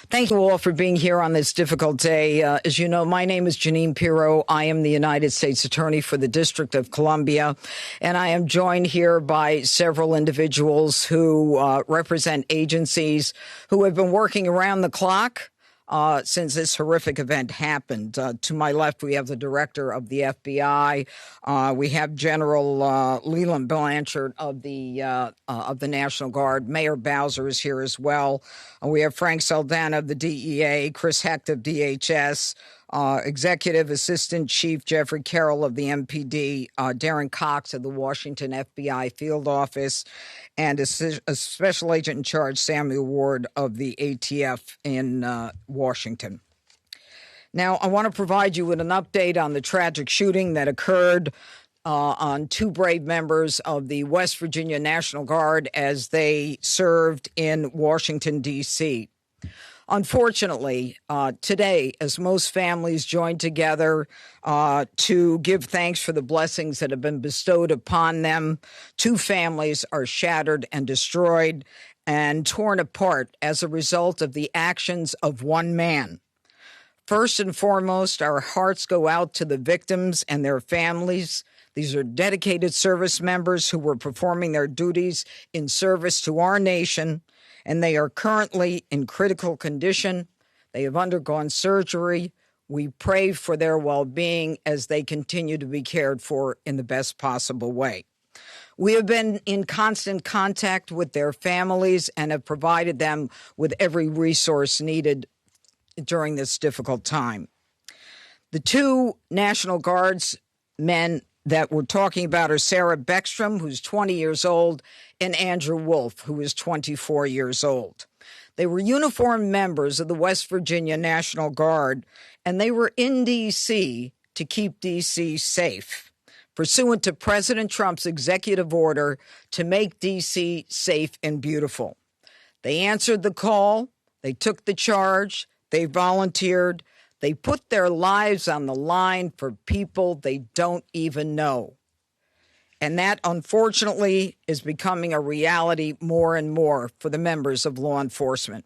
Thank you all for being here on this difficult day. As you know, my name is Jeanine Pirro. I am the United States Attorney for the District of Columbia, and I am joined here by several individuals who represent agencies who have been working around the clock since this horrific event happened. To my left, we have the director of the FBI. We have General Leland Blanchard of the National Guard. Mayor Bowser is here as well. We have Frank Saldana of the DEA, Chris Hecht of DHS, Executive Assistant Chief Jeffrey Carroll of the MPD, Darren Cox of the Washington FBI Field Office, and a Special Agent in Charge, Samuel Ward of the ATF in Washington. Now, I want to provide you with an update on the tragic shooting that occurred on two brave members of the West Virginia National Guard as they served in Washington, D.C. Unfortunately, today, as most families join together to give thanks for the blessings that have been bestowed upon them, two families are shattered and destroyed and torn apart as a result of the actions of one man. First and foremost, our hearts go out to the victims and their families. These are dedicated service members who were performing their duties in service to our nation, and they are currently in critical condition. They have undergone surgery. We pray for their well-being as they continue to be cared for in the best possible way. We have been in constant contact with their families and have provided them with every resource needed during this difficult time. The two National Guards men that we're talking about are Sarah Beckstrom, who's 20 years old, and Andrew Wolf, who is 24 years old. They were uniformed members of the West Virginia National Guard, and they were in D.C. to keep D.C. safe, pursuant to President Trump's executive order to make D.C. safe and beautiful. They answered the call, they took the charge, they volunteered, they put their lives on the line for people they don't even know. And that, unfortunately, is becoming a reality more and more for the members of law enforcement.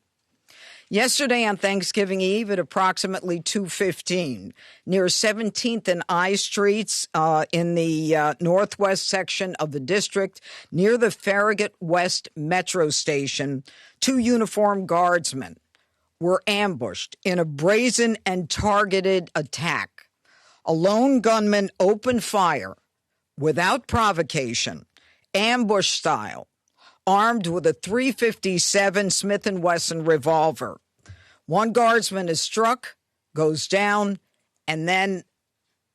Yesterday on Thanksgiving Eve at approximately 2:15, near 17th and I Streets in the northwest section of the district, near the Farragut West Metro Station, two uniformed guardsmen were ambushed in a brazen and targeted attack. A lone gunman opened fire without provocation, ambush style, armed with a .357 Smith & Wesson revolver. One guardsman is struck, goes down, and then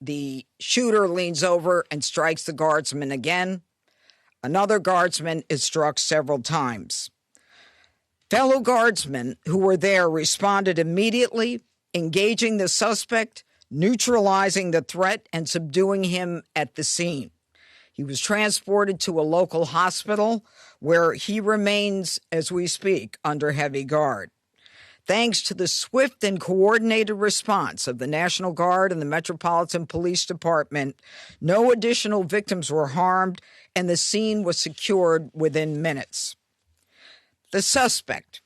the shooter leans over and strikes the guardsman again. Another guardsman is struck several times. Fellow guardsmen who were there responded immediately, engaging the suspect, neutralizing the threat, and subduing him at the scene. He was transported to a local hospital where he remains, as we speak, under heavy guard. Thanks to the swift and coordinated response of the National Guard and the Metropolitan Police Department, no additional victims were harmed, and the scene was secured within minutes. The suspect,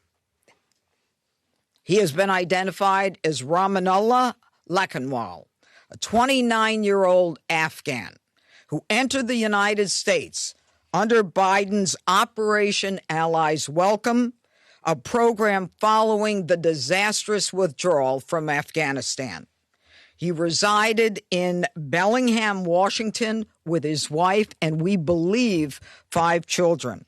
he has been identified as Ramanullah Lakhanwal, a 29-year-old Afghan who entered the United States under Biden's Operation Allies Welcome, a program following the disastrous withdrawal from Afghanistan. He resided in Bellingham, Washington, with his wife and, we believe, 5 children.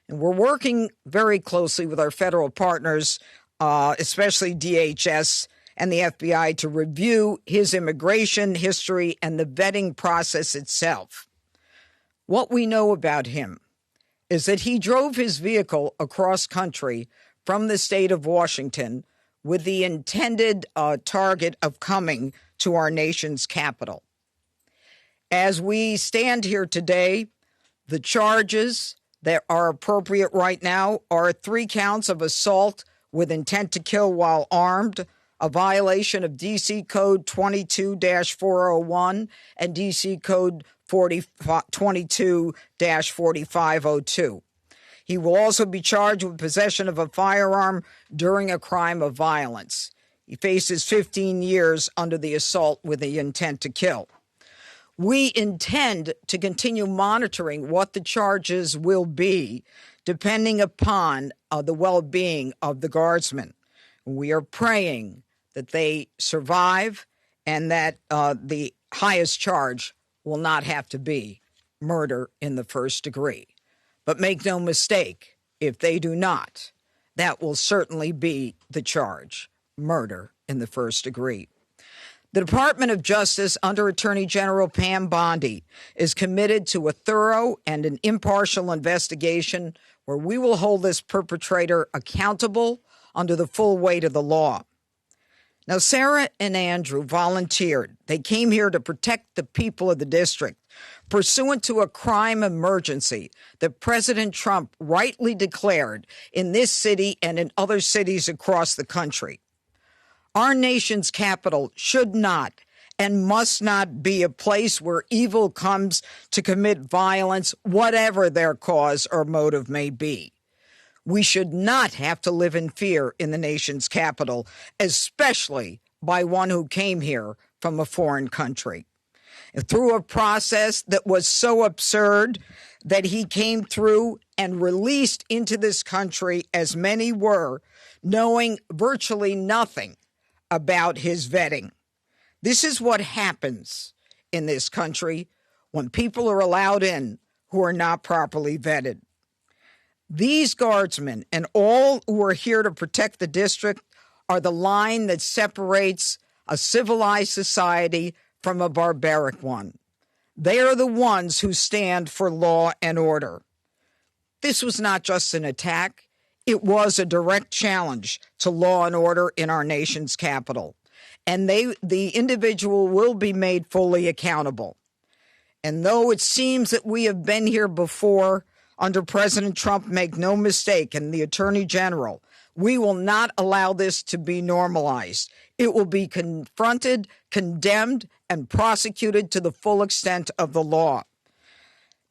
And we're working very closely with our federal partners, especially DHS and the FBI, to review his immigration history and the vetting process itself. What we know about him is that he drove his vehicle across country from the state of Washington with the intended target of coming to our nation's capital. As we stand here today, the charges that are appropriate right now are 3 counts of assault with intent to kill while armed, a violation of D.C. Code 22-401 and D.C. Code 22-4502. He will also be charged with possession of a firearm during a crime of violence. He faces 15 years under the assault with the intent to kill. We intend to continue monitoring what the charges will be, depending upon the well-being of the guardsmen. We are praying that they survive and that the highest charge will not have to be murder in the first degree. But make no mistake, if they do not, that will certainly be the charge, murder in the first degree. The Department of Justice, under Attorney General Pam Bondi, is committed to a thorough and an impartial investigation where we will hold this perpetrator accountable under the full weight of the law. Now, Sarah and Andrew volunteered. They came here to protect the people of the district, pursuant to a crime emergency that President Trump rightly declared in this city and in other cities across the country. Our nation's capital should not and must not be a place where evil comes to commit violence, whatever their cause or motive may be. We should not have to live in fear in the nation's capital, especially by one who came here from a foreign country. Through a process that was so absurd that he came through and released into this country, as many were, knowing virtually nothing about his vetting. This is what happens in this country when people are allowed in who are not properly vetted. These guardsmen and all who are here to protect the district are the line that separates a civilized society from a barbaric one. They are the ones who stand for law and order. This was not just an attack. It was a direct challenge to law and order in our nation's capital. And the individual will be made fully accountable. And though it seems that we have been here before under President Trump, make no mistake, and the Attorney General, we will not allow this to be normalized. It will be confronted, condemned, and prosecuted to the full extent of the law.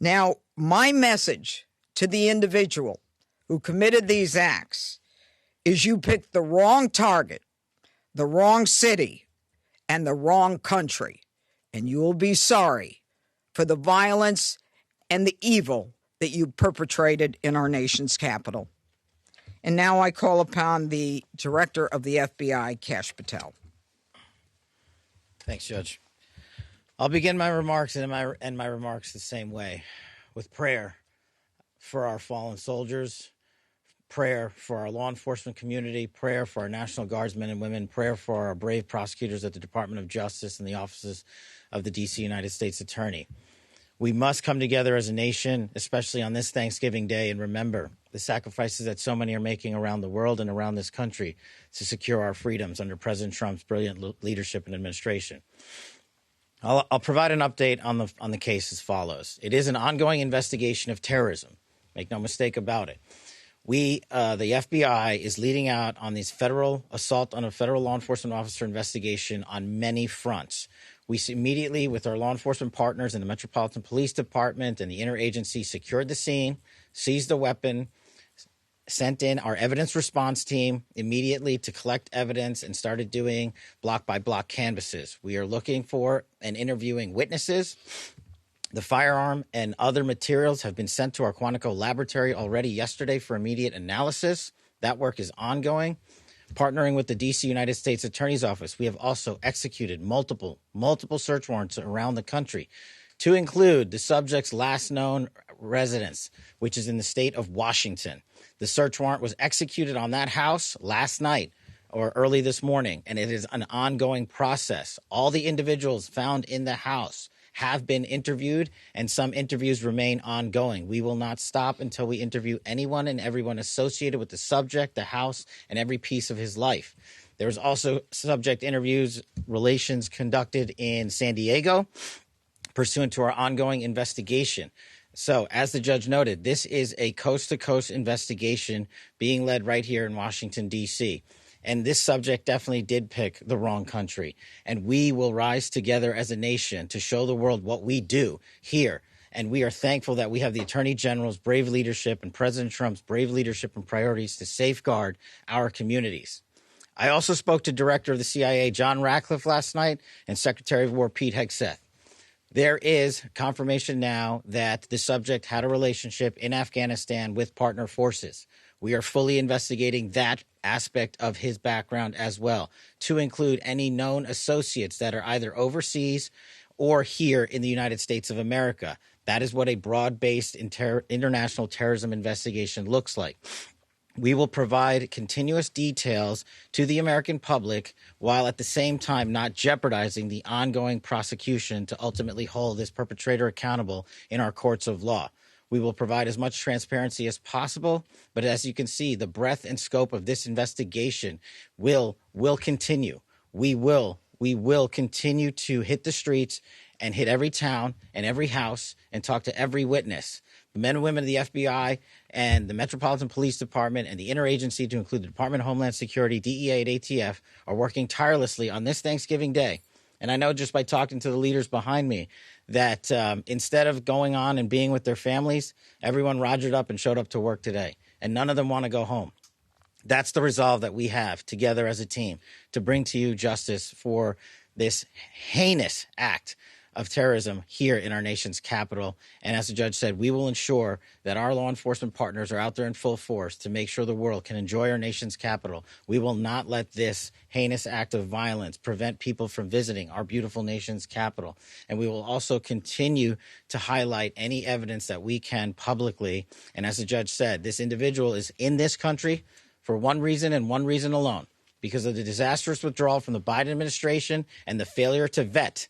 Now, my message to the individual who committed these acts is you picked the wrong target, the wrong city, and the wrong country, and you will be sorry for the violence and the evil that you perpetrated in our nation's capital. And now I call upon the Director of the FBI, Kash Patel. Thanks, Judge. I'll begin my remarks and end my remarks the same way, with prayer for our fallen soldiers, prayer for our law enforcement community, prayer for our National Guardsmen and women, prayer for our brave prosecutors at the Department of Justice and the offices of the D.C. United States Attorney. We must come together as a nation, especially on this Thanksgiving Day, and remember the sacrifices that so many are making around the world and around this country to secure our freedoms under President Trump's brilliant leadership and administration. I'll provide an update on the case as follows. It is an ongoing investigation of terrorism. Make no mistake about it. The FBI is leading out on these federal assault on a federal law enforcement officer investigation on many fronts. We immediately, with our law enforcement partners in the Metropolitan Police Department and the interagency, secured the scene, seized the weapon, sent in our evidence response team immediately to collect evidence, and started doing block-by-block canvasses. We are looking for and interviewing witnesses. The firearm and other materials have been sent to our Quantico laboratory already yesterday for immediate analysis. That work is ongoing. Partnering with the D.C. United States Attorney's Office, we have also executed multiple search warrants around the country to include the subject's last known residence, which is in the state of Washington. The search warrant was executed on that house last night or early this morning, and it is an ongoing process. All the individuals found in the house have been interviewed, and some interviews remain ongoing. We will not stop until we interview anyone and everyone associated with the subject, the house, and every piece of his life. There's also subject interviews, relations conducted in San Diego, pursuant to our ongoing investigation. So, as the judge noted, this is a coast-to-coast investigation being led right here in Washington, D.C., and this subject definitely did pick the wrong country. And we will rise together as a nation to show the world what we do here And we are thankful that we have the Attorney General's brave leadership and President Trump's brave leadership and priorities to safeguard our communities. I also spoke to Director of the CIA, John Ratcliffe, last night, and Secretary of War, Pete Hegseth. There is confirmation now that the subject had a relationship in Afghanistan with partner forces. We are fully investigating that aspect of his background as well, to include any known associates that are either overseas or here in the United States of America. That is what a broad-based international terrorism investigation looks like. We will provide continuous details to the American public while at the same time not jeopardizing the ongoing prosecution to ultimately hold this perpetrator accountable in our courts of law. We will provide as much transparency as possible, but as you can see, the breadth and scope of this investigation will continue. We will continue to hit the streets and hit every town and every house and talk to every witness. The men and women of the FBI and the Metropolitan Police Department and the interagency, to include the Department of Homeland Security, DEA, and ATF, are working tirelessly on this Thanksgiving Day. And I know just by talking to the leaders behind me that instead of going on and being with their families, everyone rogered up and showed up to work today. And none of them want to go home. That's the resolve that we have together as a team to bring to you justice for this heinous act of terrorism here in our nation's capital. And as the judge said, we will ensure that our law enforcement partners are out there in full force to make sure the world can enjoy our nation's capital. We will not let this heinous act of violence prevent people from visiting our beautiful nation's capital. And we will also continue to highlight any evidence that we can publicly. And as the judge said, this individual is in this country for one reason and one reason alone, because of the disastrous withdrawal from the Biden administration and the failure to vet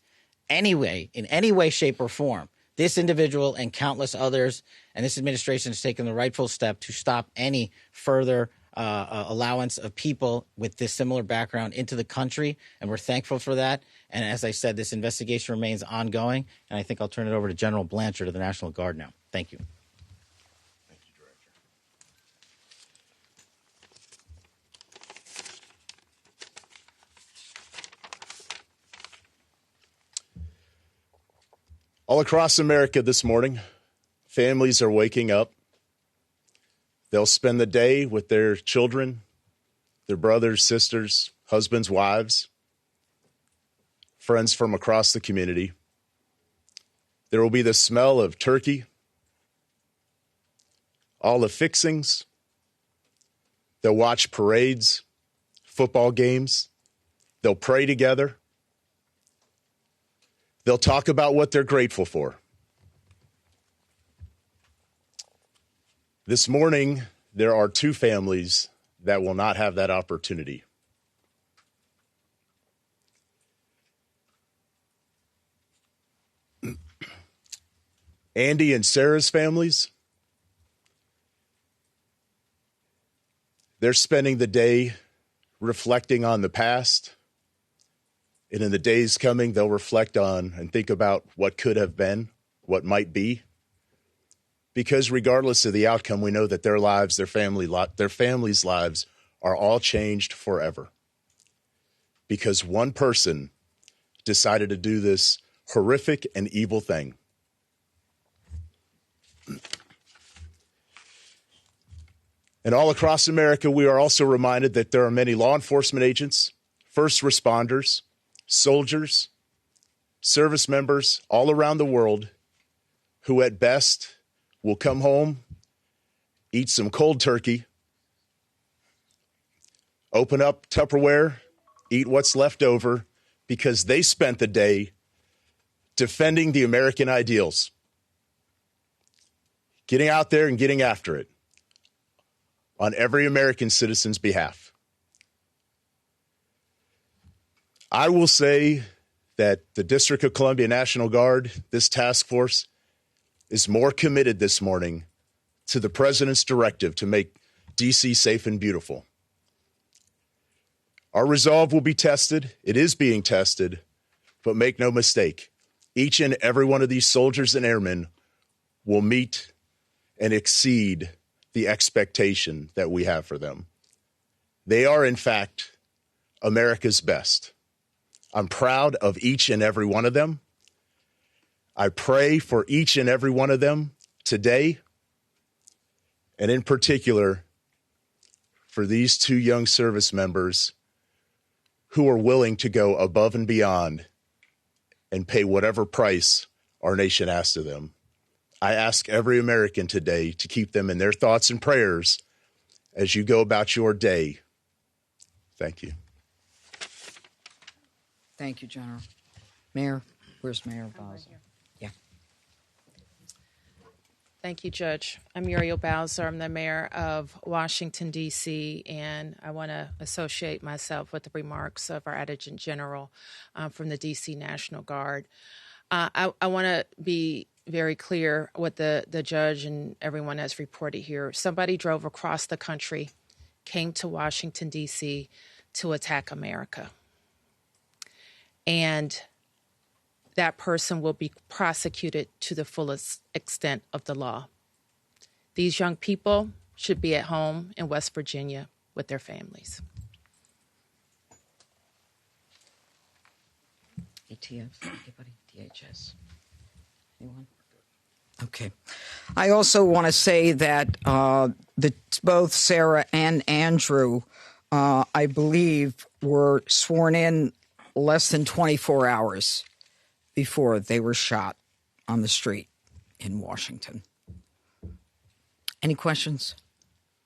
anyway, in any way, shape, or form, this individual and countless others, and this administration has taken the rightful step to stop any further allowance of people with this similar background into the country, and we're thankful for that. And as I said, this investigation remains ongoing, and I think I'll turn it over to General Blanchard of the National Guard now. Thank you. Thank you, Director. All across America this morning, families are waking up. They'll spend the day with their children, their brothers, sisters, husbands, wives, friends from across the community. There will be the smell of turkey, all the fixings. They'll watch parades, football games. They'll pray together. They'll talk about what they're grateful for. This morning, there are two families that will not have that opportunity. Andy and Sarah's families, they're spending the day reflecting on the past. And in the days coming, they'll reflect on and think about what could have been, what might be. Because regardless of the outcome, we know that their lives, their families' lives are all changed forever. Because one person decided to do this horrific and evil thing. And all across America, we are also reminded that there are many law enforcement agents, first responders, soldiers, service members all around the world who at best will come home, eat some cold turkey, open up Tupperware, eat what's left over, because they spent the day defending the American ideals, getting out there and getting after it on every American citizen's behalf. I will say that the District of Columbia National Guard, this task force, is more committed this morning to the president's directive to make D.C. safe and beautiful. Our resolve will be tested. It is being tested, but make no mistake, each and every one of these soldiers and airmen will meet and exceed the expectation that we have for them. They are, in fact, America's best. I'm proud of each and every one of them. I pray for each and every one of them today, and in particular for these two young service members who are willing to go above and beyond and pay whatever price our nation asks of them. I ask every American today to keep them in their thoughts and prayers as you go about your day. Thank you. Thank you, General. Mayor, where's Mayor Bowser? Right here. Yeah. Thank you, Judge. I'm Muriel Bowser. I'm the mayor of Washington, D.C., and I want to associate myself with the remarks of our Adjutant General from the D.C. National Guard. I want to be very clear what the judge and everyone has reported here. Somebody drove across the country, came to Washington, D.C. to attack America. And that person will be prosecuted to the fullest extent of the law. These young people should be at home in West Virginia with their families. ATF, anybody? DHS? Anyone? Okay. I also want to say that both Sarah and Andrew, I believe, were sworn in less than 24 hours before they were shot on the street in Washington. Any questions?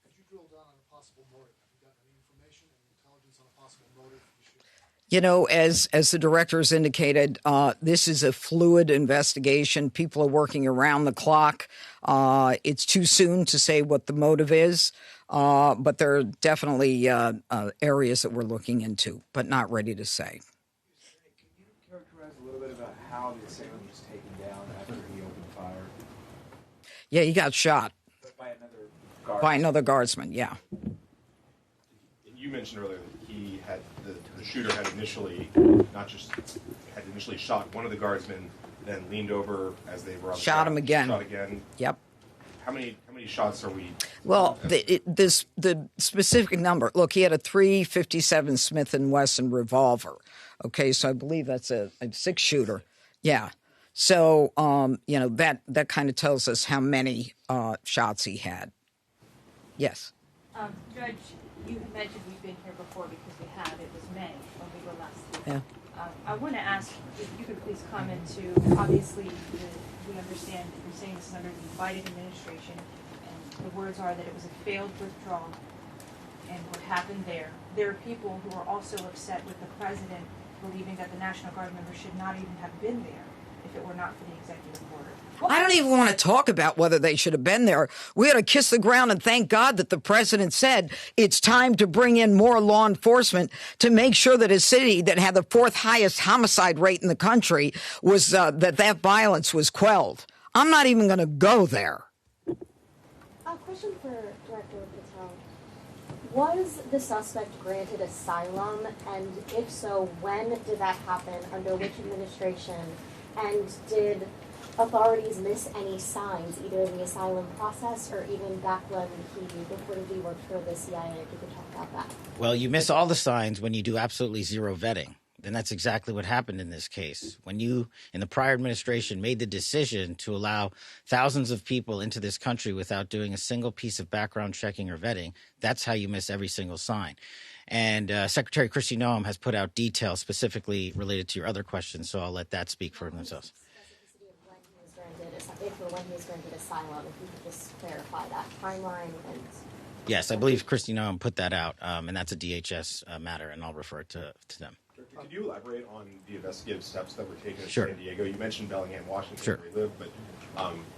Could you drill down on a possible motive? Have you gotten any information and intelligence on a possible motive? You know, as the directors indicated, this is a fluid investigation. People are working around the clock. It's too soon to say what the motive is, but there are definitely areas that we're looking into, but not ready to say. Can you characterize a little bit about how the assailant was taken down after he opened fire? Yeah, he got shot By another guard? by another guardsman, yeah. You mentioned earlier that he had the shooter had initially shot one of the guardsmen, then leaned over as they were on the Shot ground, him again. Shot again. Yep. How many shots are we? Well, the specific number. Look, he had a .357 Smith & Wesson revolver. Okay, so I believe that's a six-shooter. Yeah. So, that kind of tells us how many shots he had. Yes. Judge, you had mentioned we've been here before because we have. It was May when we were last here. Yeah. I want to ask if you could please comment to, obviously, we understand that you're saying this is under the Biden administration, and the words are that it was a failed withdrawal, and what happened there. There are people who are also upset with the president believing that the National Guard members should not even have been there if it were not for the executive order. I don't even want to talk about whether they should have been there. We ought to kiss the ground and thank God that the president said it's time to bring in more law enforcement to make sure that a city that had the fourth highest homicide rate in the country was that violence was quelled. I'm not even going to go there. A question for Director Patel. Was the suspect granted asylum? And if so, when did that happen? Under which administration? And did authorities miss any signs, either in the asylum process or even back when he reportedly worked for the CIA? If you could talk about that. Well, you miss all the signs when you do absolutely zero vetting. And that's exactly what happened in this case. When you, in the prior administration, made the decision to allow thousands of people into this country without doing a single piece of background checking or vetting, that's how you miss every single sign. And Secretary Kristi Noem has put out details specifically related to your other questions, so I'll let that speak for themselves. If or when he was granted asylum, if you could just clarify that timeline. And Yes, I believe Kristi Noem put that out, and that's a DHS matter, and I'll refer it to them. Could you elaborate on the investigative steps that were taken in Sure. San Diego? You mentioned Bellingham, Washington, Sure. where you live, but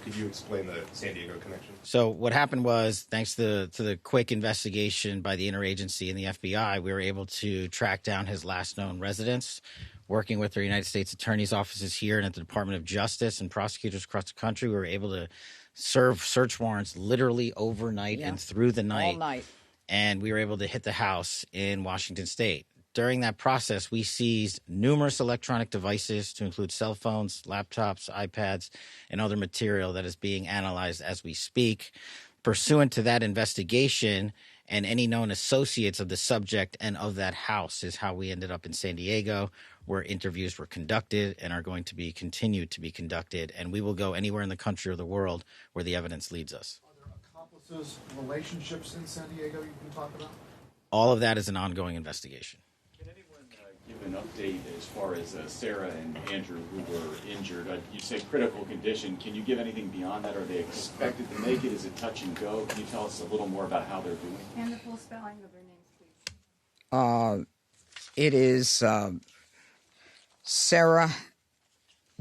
could you explain the San Diego connection? So what happened was, thanks to the quick investigation by the interagency and the FBI, we were able to track down his last known residence. Working with the United States Attorney's offices here and at the Department of Justice and prosecutors across the country, we were able to serve search warrants literally overnight and through the night. All night. And we were able to hit the house in Washington State. During that process, we seized numerous electronic devices to include cell phones, laptops, iPads, and other material that is being analyzed as we speak. Pursuant to that investigation and any known associates of the subject and of that house is how we ended up in San Diego, where interviews were conducted and are going to be continued to be conducted. And we will go anywhere in the country or the world where the evidence leads us. Are there accomplices, relationships in San Diego you can talk about? All of that is an ongoing investigation. Can anyone give an update as far as Sarah and Andrew who were injured? You say critical condition. Can you give anything beyond that? Are they expected to make it? Is it touch and go? Can you tell us a little more about how they're doing? And the full spelling of their names, please. It is Sarah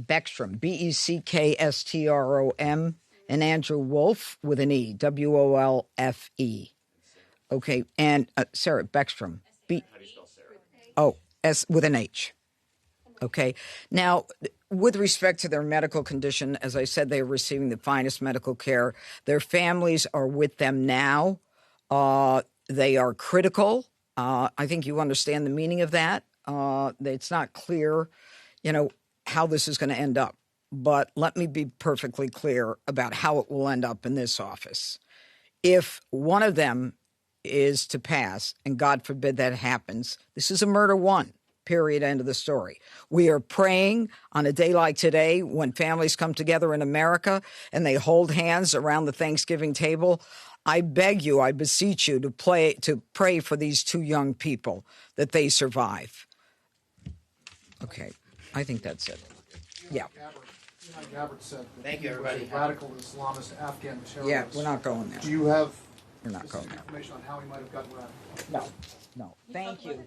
Beckstrom, Beckstrom, and Andrew Wolfe with an E, Wolfe. Okay, and Sarah Beckstrom, How do you spell Sarah? S with an H. Okay, now with respect to their medical condition, as I said, they are receiving the finest medical care. Their families are with them now. They are critical. I think you understand the meaning of that. It's not clear, how this is going to end up. But let me be perfectly clear about how it will end up in this office. If one of them is to pass, and God forbid that happens, this is a murder one, period, end of the story. We are praying on a day like today when families come together in America and they hold hands around the Thanksgiving table. I beg you, I beseech you to pray for these two young people that they survive. Okay, I think that's it. Yeah. Gabbard said that Thank you, he was everybody. a radical Islamist Afghan terrorist. Yeah, we're not going there. Do you have We're not going there. information on how he might have gotten radical? No. Thank you.